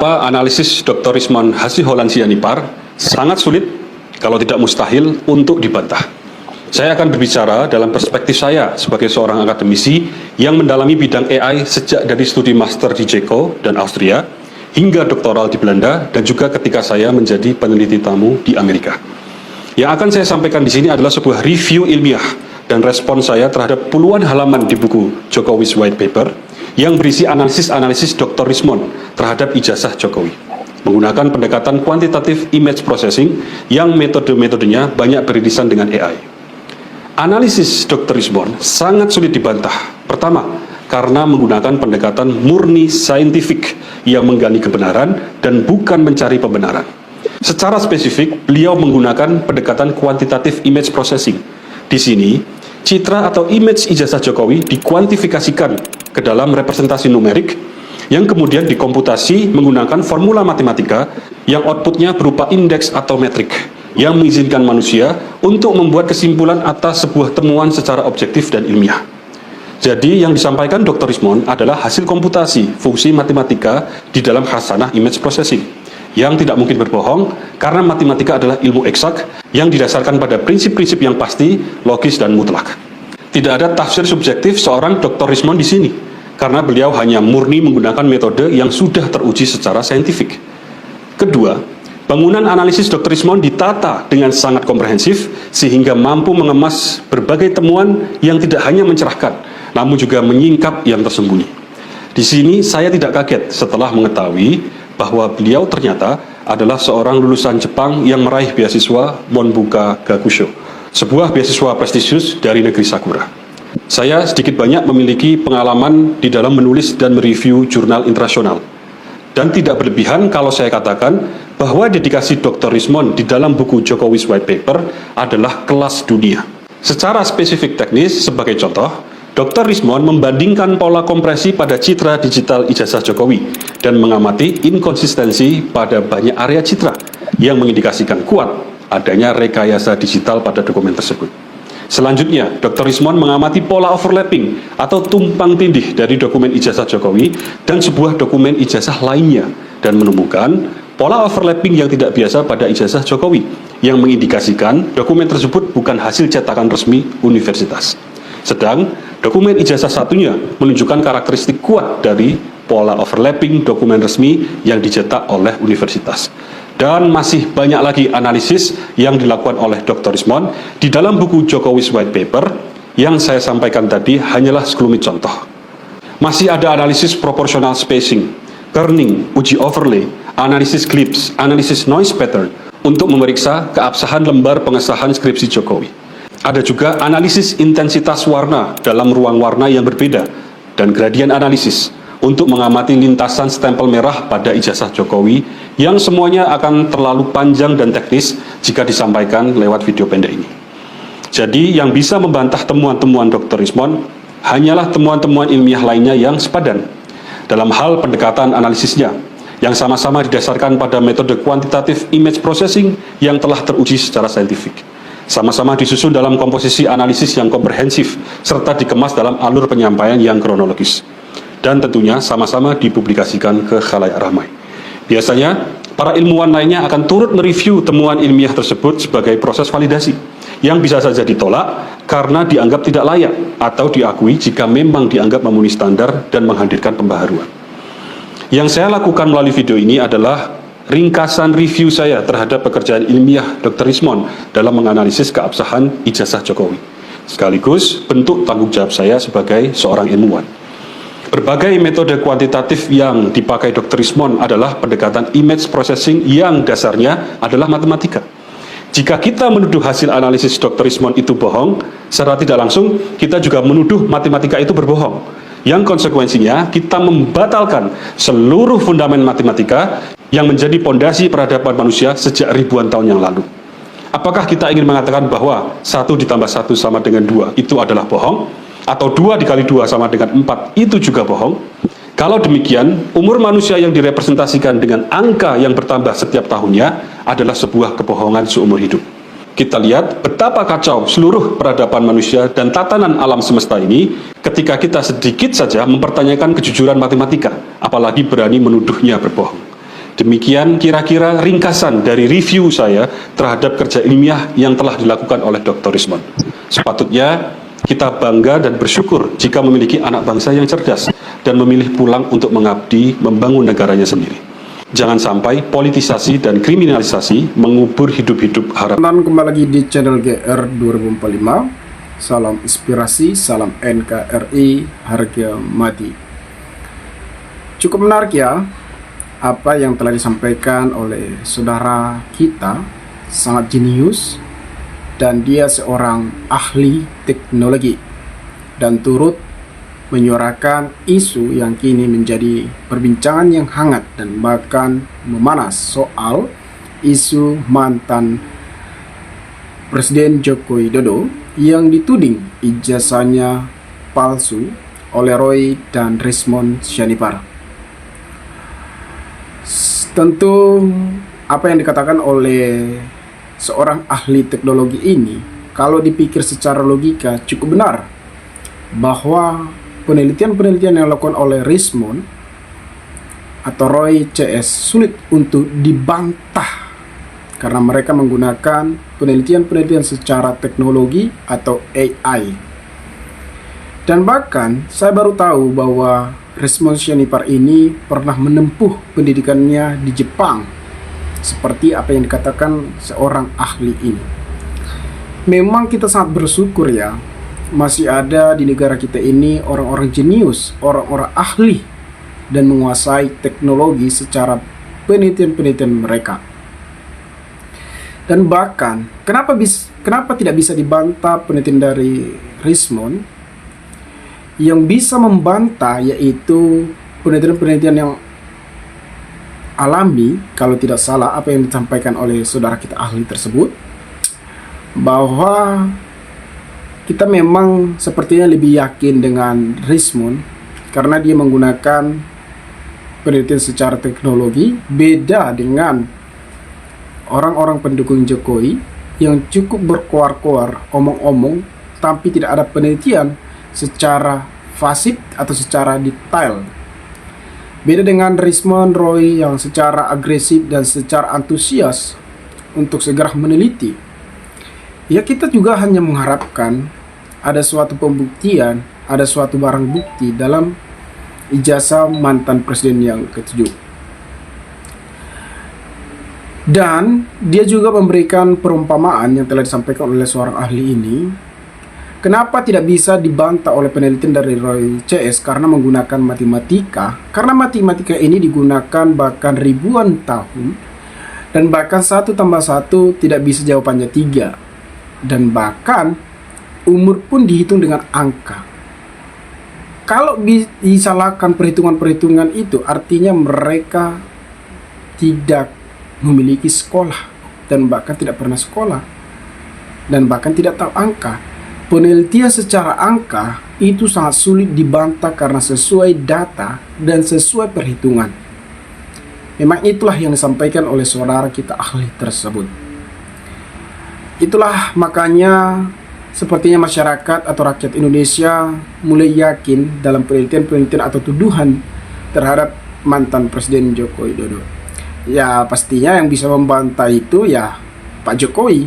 Analisis Dr. Rismon Hasiholan Sianipar sangat sulit, kalau tidak mustahil, untuk dibantah. Saya akan berbicara dalam perspektif saya sebagai seorang akademisi yang mendalami bidang AI sejak dari studi master di Ceko dan Austria hingga doktoral di Belanda dan juga ketika saya menjadi peneliti tamu di Amerika. Yang akan saya sampaikan di sini adalah sebuah review ilmiah dan respon saya terhadap puluhan halaman di buku Jokowi's White Paper yang berisi analisis-analisis Dr. Rismon terhadap ijazah Jokowi menggunakan pendekatan kuantitatif image processing yang metode-metodenya banyak beririsan dengan AI. Analisis Dr. Rismon sangat sulit dibantah. Pertama, karena menggunakan pendekatan murni saintifik yang menggali kebenaran dan bukan mencari pembenaran. Secara spesifik, beliau menggunakan pendekatan kuantitatif image processing. Di sini, citra atau image ijazah Jokowi dikuantifikasikan ke dalam representasi numerik yang kemudian dikomputasi menggunakan formula matematika yang outputnya berupa indeks atau metrik yang mengizinkan manusia untuk membuat kesimpulan atas sebuah temuan secara objektif dan ilmiah. Jadi yang disampaikan Dr. Rismon adalah hasil komputasi fungsi matematika di dalam khasanah image processing yang tidak mungkin berbohong karena matematika adalah ilmu eksak yang didasarkan pada prinsip-prinsip yang pasti, logis, dan mutlak. Tidak ada tafsir subjektif seorang Dr. Rismon di sini, karena beliau hanya murni menggunakan metode yang sudah teruji secara saintifik. Kedua, bangunan analisis Dr. Rismon ditata dengan sangat komprehensif sehingga mampu mengemas berbagai temuan yang tidak hanya mencerahkan, namun juga menyingkap yang tersembunyi. Di sini saya tidak kaget setelah mengetahui bahwa beliau ternyata adalah seorang lulusan Jepang yang meraih beasiswa Monbuka Gakusho, sebuah beasiswa prestisius dari negeri Sakura. Saya sedikit banyak memiliki pengalaman di dalam menulis dan mereview jurnal internasional. Dan tidak berlebihan kalau saya katakan bahwa dedikasi Dr. Rismon di dalam buku Jokowi's White Paper adalah kelas dunia. Secara spesifik teknis, sebagai contoh, Dr. Rismon membandingkan pola kompresi pada citra digital ijazah Jokowi dan mengamati inkonsistensi pada banyak area citra yang mengindikasikan kuat adanya rekayasa digital pada dokumen tersebut. Selanjutnya, Dr. Rismon mengamati pola overlapping atau tumpang tindih dari dokumen ijazah Jokowi dan sebuah dokumen ijazah lainnya dan menemukan pola overlapping yang tidak biasa pada ijazah Jokowi yang mengindikasikan dokumen tersebut bukan hasil cetakan resmi universitas. Sedang dokumen ijazah satunya menunjukkan karakteristik kuat dari pola overlapping dokumen resmi yang dicetak oleh universitas. Dan masih banyak lagi analisis yang dilakukan oleh Dr. Rismon di dalam buku Jokowi's White Paper yang saya sampaikan tadi hanyalah sekelumit contoh. Masih ada analisis proportional spacing, kerning, uji overlay, analisis clips, analisis noise pattern untuk memeriksa keabsahan lembar pengesahan skripsi Jokowi. Ada juga analisis intensitas warna dalam ruang warna yang berbeda dan gradien analisis untuk mengamati lintasan stempel merah pada ijazah Jokowi yang semuanya akan terlalu panjang dan teknis jika disampaikan lewat video pendek ini. Jadi yang bisa membantah temuan-temuan Dr. Rismon hanyalah temuan-temuan ilmiah lainnya yang sepadan dalam hal pendekatan analisisnya yang sama-sama didasarkan pada metode kuantitatif image processing yang telah teruji secara saintifik. Sama-sama disusun dalam komposisi analisis yang komprehensif serta dikemas dalam alur penyampaian yang kronologis. Dan tentunya sama-sama dipublikasikan ke khalayak ramai. Biasanya, para ilmuwan lainnya akan turut mereview temuan ilmiah tersebut sebagai proses validasi, yang bisa saja ditolak karena dianggap tidak layak, atau diakui jika memang dianggap memenuhi standar dan menghadirkan pembaharuan. Yang saya lakukan melalui video ini adalah ringkasan review saya terhadap pekerjaan ilmiah Dr. Rismon dalam menganalisis keabsahan ijazah Jokowi, sekaligus bentuk tanggung jawab saya sebagai seorang ilmuwan. Berbagai metode kuantitatif yang dipakai Dr. Rismon adalah pendekatan image processing yang dasarnya adalah matematika. Jika kita menuduh hasil analisis Dr. Rismon itu bohong, secara tidak langsung kita juga menuduh matematika itu berbohong. Yang konsekuensinya kita membatalkan seluruh fundament matematika yang menjadi pondasi peradaban manusia sejak ribuan tahun yang lalu. Apakah kita ingin mengatakan bahwa 1 ditambah 1 sama dengan 2 itu adalah bohong? Atau 2 dikali 2 sama dengan 4 itu juga bohong? Kalau demikian, umur manusia yang direpresentasikan dengan angka yang bertambah setiap tahunnya adalah sebuah kebohongan seumur hidup. Kita lihat betapa kacau seluruh peradaban manusia dan tatanan alam semesta ini ketika kita sedikit saja mempertanyakan kejujuran matematika, apalagi berani menuduhnya berbohong. Demikian kira-kira ringkasan dari review saya terhadap kerja ilmiah yang telah dilakukan oleh Dr. Rismond. Sepatutnya kita bangga dan bersyukur jika memiliki anak bangsa yang cerdas dan memilih pulang untuk mengabdi, membangun negaranya sendiri. Jangan sampai politisasi dan kriminalisasi mengubur hidup-hidup harapan. Kembali lagi di channel GR 2045. Salam inspirasi, salam NKRI, harga mati. Cukup menarik ya, apa yang telah disampaikan oleh saudara kita, sangat jenius, dan dia seorang ahli teknologi dan turut menyuarakan isu yang kini menjadi perbincangan yang hangat dan bahkan memanas soal isu mantan Presiden Joko Widodo yang dituding ijazahnya palsu oleh Roy dan Rismond Syanibar. Tentu apa yang dikatakan oleh seorang ahli teknologi ini, kalau dipikir secara logika cukup benar, bahwa penelitian-penelitian yang dilakukan oleh Rismond atau Roy CS sulit untuk dibantah karena mereka menggunakan penelitian-penelitian secara teknologi atau AI. Dan bahkan saya baru tahu bahwa Rismond Syanibar ini pernah menempuh pendidikannya di Jepang, seperti apa yang dikatakan seorang ahli ini. Memang kita sangat bersyukur ya, masih ada di negara kita ini orang-orang jenius, orang-orang ahli dan menguasai teknologi secara penelitian-penelitian mereka. Dan bahkan kenapa tidak bisa dibantah penelitian dari Rismond? Yang bisa membantah yaitu penelitian-penelitian yang alami, kalau tidak salah apa yang disampaikan oleh saudara kita ahli tersebut, bahwa kita memang sepertinya lebih yakin dengan Rismond karena dia menggunakan penelitian secara teknologi, beda dengan orang-orang pendukung Jokowi yang cukup berkoar-koar, omong-omong, tapi tidak ada penelitian secara fasih atau secara detail. Beda dengan Rismond Roy yang secara agresif dan secara antusias untuk segera meneliti. Ya, kita juga hanya mengharapkan ada suatu pembuktian, ada suatu barang bukti dalam ijazah mantan presiden yang ke-7. Dan dia juga memberikan perumpamaan yang telah disampaikan oleh seorang ahli ini. Kenapa tidak bisa dibantah oleh penelitian dari Roy CS? Karena menggunakan matematika. Karena matematika ini digunakan bahkan ribuan tahun. Dan bahkan 1 tambah 1 tidak bisa jawabannya 3. Dan bahkan umur pun dihitung dengan angka. Kalau disalahkan perhitungan-perhitungan itu, artinya mereka tidak memiliki sekolah. Dan bahkan tidak pernah sekolah. Dan bahkan tidak tahu angka. Penelitian secara angka itu sangat sulit dibantah karena sesuai data dan sesuai perhitungan. Memang itulah yang disampaikan oleh saudara kita ahli tersebut. Itulah makanya sepertinya masyarakat atau rakyat Indonesia mulai yakin dalam penelitian-penelitian atau tuduhan terhadap mantan Presiden Joko Widodo. Ya pastinya yang bisa membantah itu ya Pak Jokowi.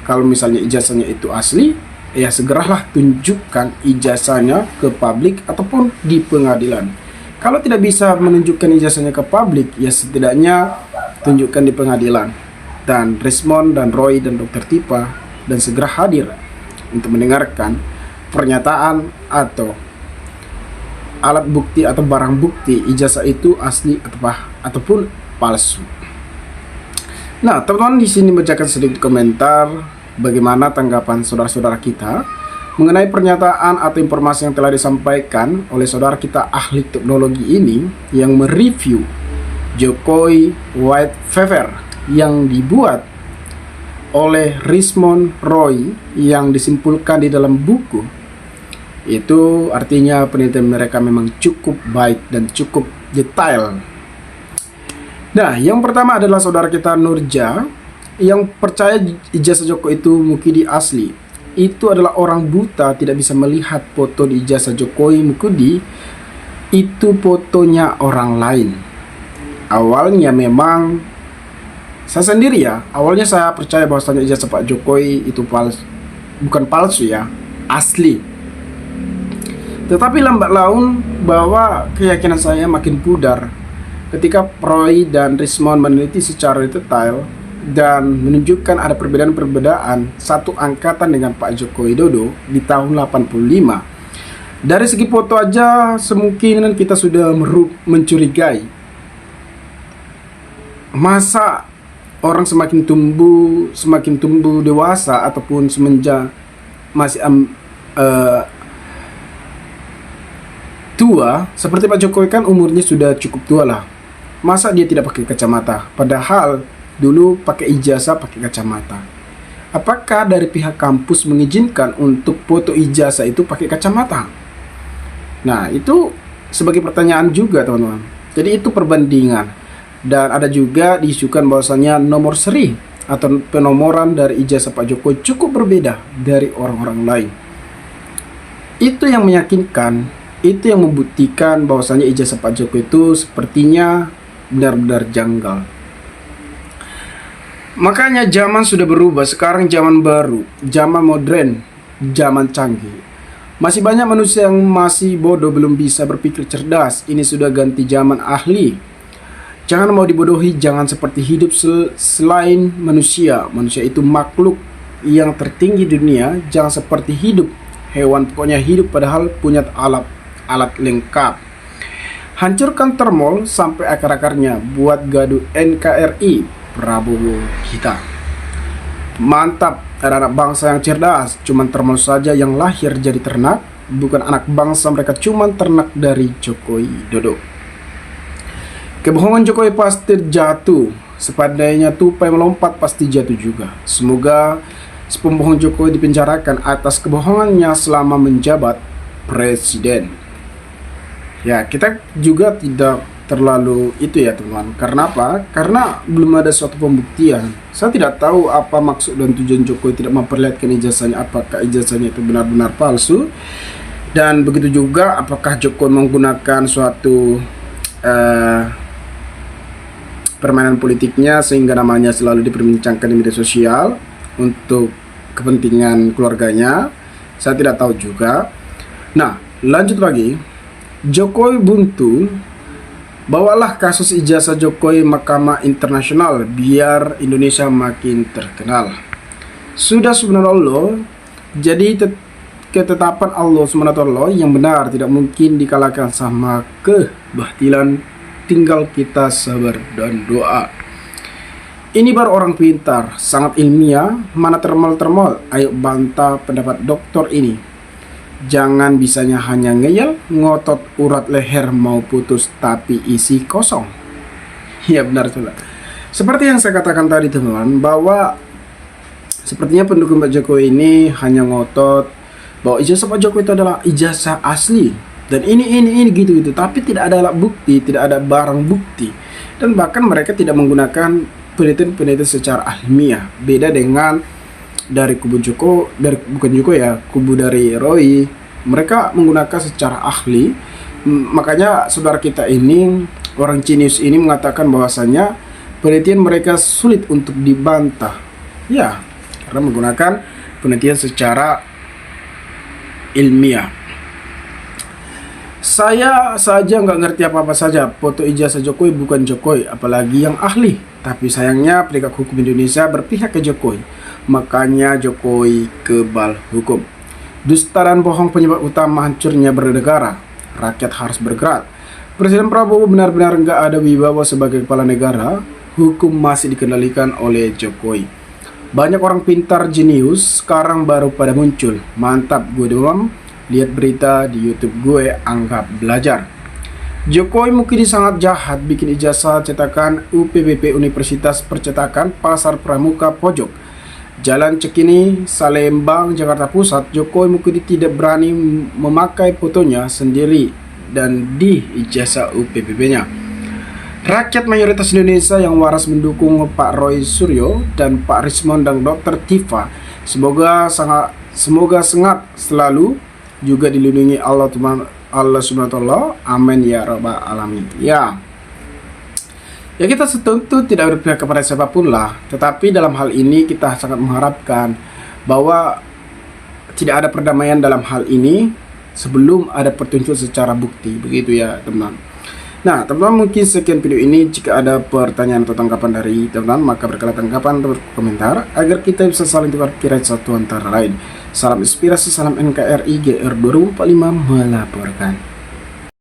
Kalau misalnya ijazahnya itu asli, ya segeralah tunjukkan ijazahnya ke publik ataupun di pengadilan. Kalau tidak bisa menunjukkan ijazahnya ke publik, ya setidaknya tunjukkan di pengadilan. Dan Rismond dan Roy dan Dr. Tipa dan segera hadir untuk mendengarkan pernyataan atau alat bukti atau barang bukti ijazah itu asli ataupun palsu. Nah, teman-teman di sini bacakan sedikit komentar bagaimana tanggapan saudara-saudara kita mengenai pernyataan atau informasi yang telah disampaikan oleh saudara kita ahli teknologi ini yang mereview Jokowi White Paper yang dibuat oleh Rismond Roy yang disimpulkan di dalam buku. Itu artinya penelitian mereka memang cukup baik dan cukup detail. Nah, yang pertama adalah saudara kita Nurja yang percaya ijazah Joko itu Mukidi asli. Itu adalah orang buta, tidak bisa melihat foto di ijazah Jokowi Mukidi itu fotonya orang lain. awalnya memang saya sendiri ya, awalnya saya percaya bahwasanya ijazah Pak Jokowi itu bukan palsu ya, asli. Tetapi lambat laun bahwa keyakinan saya makin pudar ketika Roy dan Rismond meneliti secara detail dan menunjukkan ada perbedaan-perbedaan satu angkatan dengan Pak Joko Widodo di tahun 85. Dari segi foto aja semungkinan kita sudah mencurigai. Masa orang semakin tumbuh dewasa ataupun semenjak masih tua, seperti Pak Jokowi kan umurnya sudah cukup tua lah. Masa dia tidak pakai kacamata? Padahal dulu pakai ijazah pakai kacamata. Apakah dari pihak kampus mengizinkan untuk foto ijazah itu pakai kacamata? Nah, itu sebagai pertanyaan juga, teman-teman. Jadi itu perbandingan. Dan ada juga diisukan bahwasanya nomor seri atau penomoran dari ijazah Pak Jokowi cukup berbeda dari orang-orang lain. Itu yang meyakinkan, itu yang membuktikan bahwasanya ijazah Pak Jokowi itu sepertinya benar-benar janggal. Makanya zaman sudah berubah, sekarang zaman baru, zaman modern, zaman canggih. Masih banyak manusia yang masih bodoh, belum bisa berpikir cerdas. Ini sudah ganti zaman ahli. Jangan mau dibodohi, jangan seperti hidup selain manusia. Manusia itu makhluk yang tertinggi di dunia. Jangan seperti hidup hewan, pokoknya hidup padahal punya alat lengkap. Hancurkan termol sampai akar-akarnya. Buat gaduh NKRI Prabowo kita. Mantap, ada anak bangsa yang cerdas. Cuman termol saja yang lahir jadi ternak. Bukan anak bangsa, mereka cuman ternak dari Jokowi Dodo. Kebohongan Jokowi pasti jatuh. Sepandainya tupai melompat pasti jatuh juga. Semoga si pembohong Jokowi dipenjarakan atas kebohongannya selama menjabat presiden. Ya, kita juga tidak terlalu itu ya teman. Karena apa? Karena belum ada suatu pembuktian. Saya tidak tahu apa maksud dan tujuan Jokowi tidak memperlihatkan ijazahnya. Apakah ijazahnya itu benar-benar palsu? Dan begitu juga apakah Jokowi menggunakan suatu permainan politiknya sehingga namanya selalu diperbincangkan di media sosial untuk kepentingan keluarganya? Saya tidak tahu juga. Nah, lanjut lagi. Jokowi buntu. Bawalah kasus ijazah Jokowi Mahkamah Internasional biar Indonesia makin terkenal. Sudah subhanallah, jadi ketetapan Allah SWT yang benar tidak mungkin dikalahkan sama kebatilan. Tinggal kita sabar dan doa. Ini baru orang pintar, sangat ilmiah. Mana termal-termal, ayo bantah pendapat dokter ini. Jangan bisanya hanya ngeyel, ngotot urat leher mau putus tapi isi kosong. Ya benar sudah. Seperti yang saya katakan tadi teman-teman, bahwa sepertinya pendukung Pak Jokowi ini hanya ngotot bahwa ijazah Pak Jokowi itu adalah ijazah asli. Dan ini gitu, tapi tidak ada alat bukti, tidak ada barang bukti. Dan bahkan mereka tidak menggunakan penelitian secara ilmiah. Beda dengan dari kubu kubu dari Roy, mereka menggunakan secara ahli. Makanya saudara kita ini, orang jenius ini mengatakan bahwasanya penelitian mereka sulit untuk dibantah. Ya, karena menggunakan penelitian secara ilmiah. Saya saja nggak ngerti apa-apa saja. Foto ijazah Jokowi bukan Jokowi, apalagi yang ahli. Tapi sayangnya penegak hukum Indonesia berpihak ke Jokowi. Makanya Jokowi kebal hukum. Dusta dan bohong penyebab utama hancurnya bernegara. Rakyat harus bergerak. Presiden Prabowo benar-benar nggak ada wibawa sebagai kepala negara. Hukum masih dikendalikan oleh Jokowi. Banyak orang pintar jenius sekarang baru pada muncul. Mantap, gue demam. Lihat berita di YouTube gue, anggap belajar. Jokowi mungkin sangat jahat bikin ijazah cetakan UPBP Universitas Percetakan Pasar Pramuka Pojok, Jalan Cekini, Salembang, Jakarta Pusat. Jokowi mungkin tidak berani memakai fotonya sendiri dan di ijazah UPBP-nya. Rakyat mayoritas Indonesia yang waras mendukung Pak Roy Suryo dan Pak Rismond dan Dr. Tifa. Semoga sangat selalu juga dilindungi Allah Subhanahu wa taala. Amin ya rabbal alamin. Ya. Ya kita tentu tidak berpihak kepada siapapun lah, tetapi dalam hal ini kita sangat mengharapkan bahwa tidak ada perdamaian dalam hal ini sebelum ada petunjuk secara bukti, begitu ya teman-teman. Nah teman-teman, mungkin sekian video ini. Jika ada pertanyaan atau tanggapan dari teman-teman, maka berkala tanggapan atau berkomentar agar kita bisa saling tukar pikiran satu antara lain. Salam inspirasi, salam NKRI GR 2045 melaporkan.